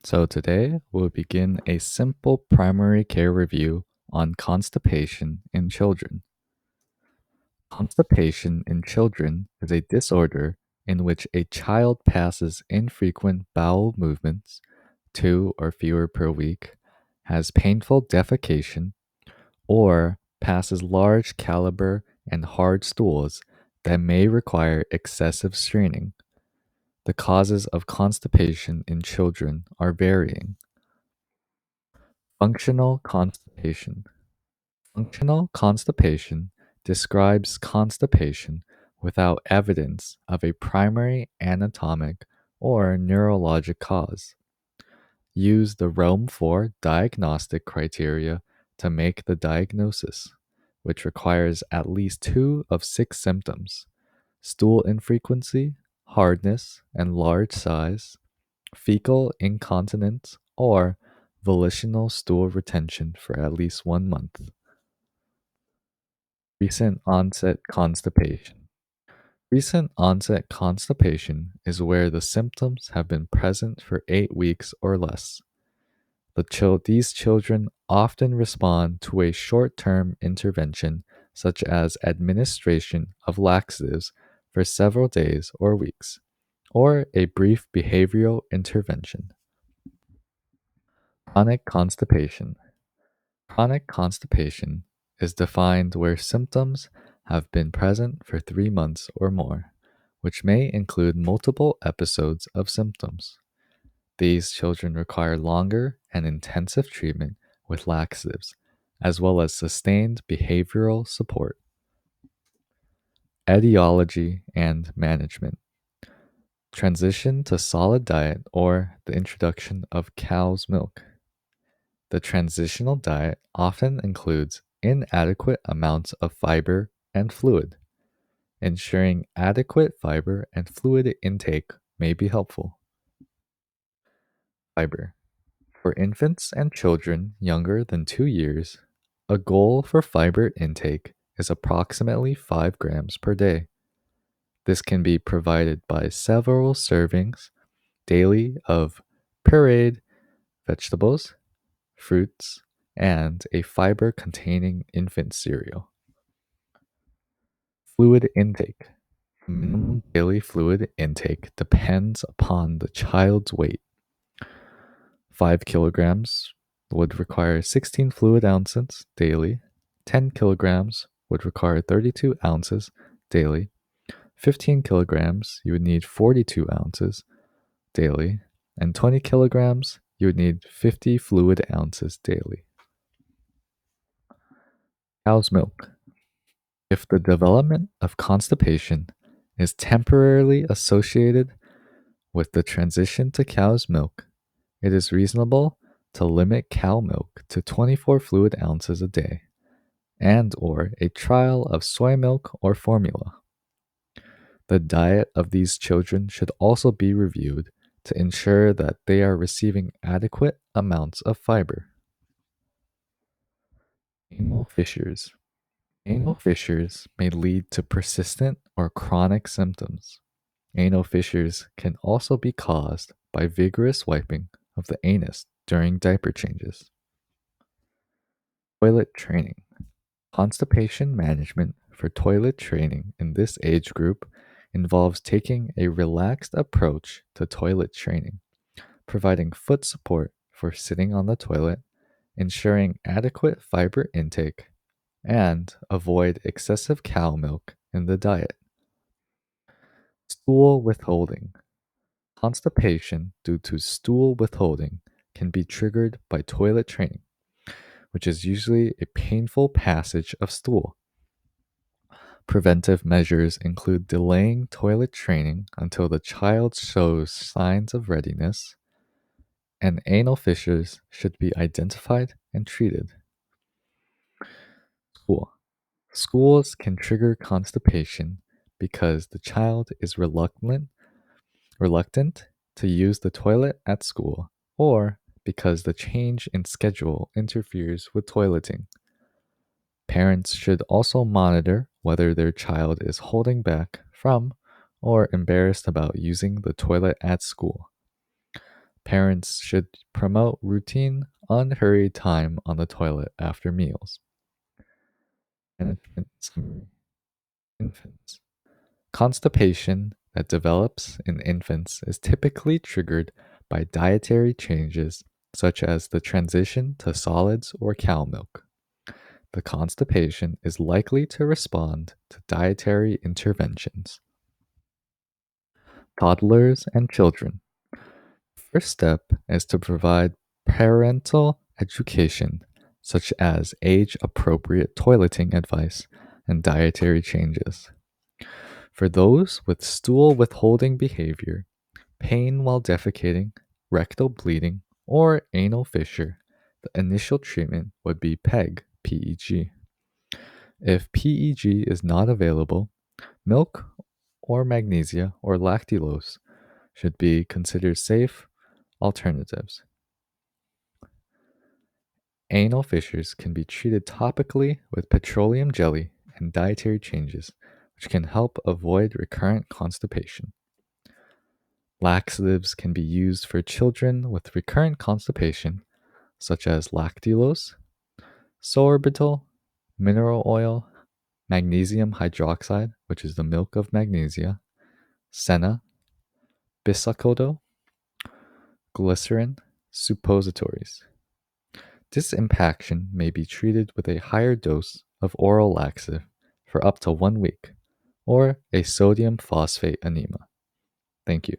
So today we'll begin a simple primary care review on constipation in children. Constipation in children is a disorder in which a child passes infrequent bowel movements, two or fewer per week, has painful defecation, or passes large caliber and hard stools that may require excessive straining. The causes of constipation in children are varying. Functional constipation. Functional constipation describes constipation without evidence of a primary anatomic or neurologic cause. Use the Rome 4 diagnostic criteria to make the diagnosis, which requires at least 2 of 6 symptoms: stool infrequency, hardness and large size, fecal incontinence, or volitional stool retention for at least 1 month. Recent onset constipation. Recent onset constipation is where the symptoms have been present for 8 weeks or less. These children often respond to a short term intervention, such as administration of laxatives for several days or weeks, or a brief behavioral intervention. Chronic constipation. Chronic constipation is defined where symptoms have been present for 3 months or more, which may include multiple episodes of symptoms. These children require longer and intensive treatment with laxatives, as well as sustained behavioral support. Etiology and management. Transition to solid diet or the introduction of cow's milk. The transitional diet often includes inadequate amounts of fiber and fluid. Ensuring adequate fiber and fluid intake may be helpful. Fiber. For infants and children younger than 2 years, a goal for fiber intake is approximately 5 grams per day. This can be provided by several servings daily of pureed vegetables, fruits, and a fiber containing infant cereal. Fluid intake. Minimum daily fluid intake depends upon the child's weight. 5 kilograms would require 16 fluid ounces daily. 10 kilograms would require 32 ounces daily. 15 kilograms, you would need 42 ounces daily. And 20 kilograms, you would need 50 fluid ounces daily. Cow's milk. If the development of constipation is temporarily associated with the transition to cow's milk, it is reasonable to limit cow milk to 24 fluid ounces a day and or a trial of soy milk or formula. The diet of these children should also be reviewed to ensure that they are receiving adequate amounts of fiber. Anal fissures. Anal fissures may lead to persistent or chronic symptoms. Anal fissures can also be caused by vigorous wiping of the anus during diaper changes. Toilet training. Constipation management for toilet training in this age group involves taking a relaxed approach to toilet training, providing foot support for sitting on the toilet, ensuring adequate fiber intake, and avoid excessive cow milk in the diet. Stool withholding. Constipation due to stool withholding can be triggered by toilet training, which is usually a painful passage of stool. Preventive measures include delaying toilet training until the child shows signs of readiness, and anal fissures should be identified and treated. School. Schools can trigger constipation because the child is reluctant to use the toilet at school, or because the change in schedule interferes with toileting. Parents should also monitor whether their child is holding back from or embarrassed about using the toilet at school. Parents should promote routine, unhurried time on the toilet after meals. Management summary. Infants. Constipation that develops in infants is typically triggered by dietary changes such as the transition to solids or cow milk. The constipation is likely to respond to dietary interventions. Toddlers and children. First step is to provide parental education, such as age appropriate toileting advice and dietary changes. For those with stool withholding behavior, pain while defecating, rectal bleeding, or anal fissure, the initial treatment would be PEG. If PEG is not available, milk or magnesia or lactulose should be considered safe alternatives. Anal fissures can be treated topically with petroleum jelly and dietary changes, which can help avoid recurrent constipation. Laxatives can be used for children with recurrent constipation, such as lactulose, sorbitol, mineral oil, magnesium hydroxide, which is the milk of magnesia, senna, bisacodyl, glycerin, suppositories. Disimpaction may be treated with a higher dose of oral laxative for up to 1 week, or a sodium phosphate enema. Thank you.